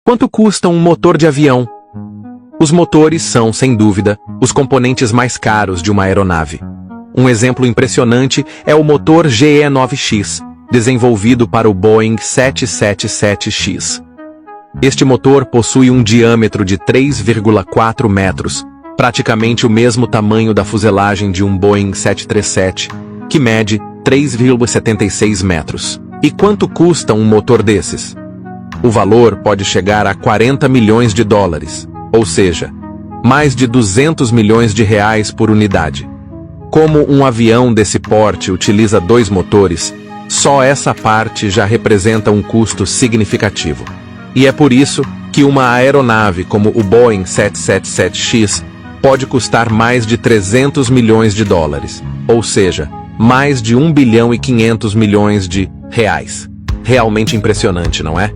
Quanto custa um motor de avião? Os motores são, sem dúvida, os componentes mais caros de uma aeronave. Um exemplo impressionante é o motor GE9X, desenvolvido para o Boeing 777X. Este motor possui um diâmetro de 3,4 metros, praticamente o mesmo tamanho da fuselagem de um Boeing 737, que mede 3,76 metros. E quanto custa um motor desses? O valor pode chegar a 40 milhões de dólares, ou seja, mais de 200 milhões de reais por unidade. Como um avião desse porte utiliza 2 motores, só essa parte já representa um custo significativo. E é por isso que uma aeronave como o Boeing 777X pode custar mais de 300 milhões de dólares, ou seja, mais de 1 bilhão e 500 milhões de reais. Realmente impressionante, não é?